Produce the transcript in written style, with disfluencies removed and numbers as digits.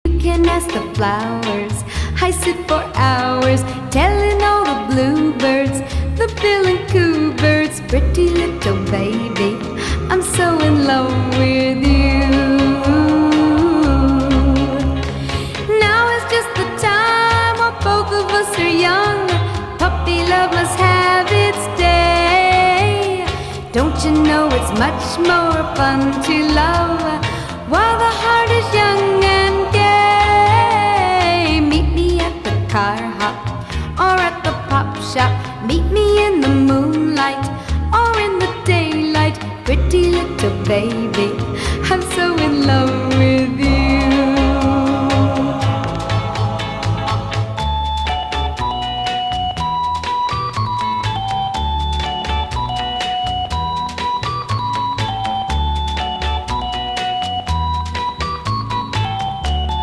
You can ask the flowers. I sit for hours telling all the bluebirds, the bill and coo birds, pretty little baby, I'm so in love with you. Now is just the time while both of us are young. Puppy love must have its day. Don't you know it's much more fun to love while the heart is young and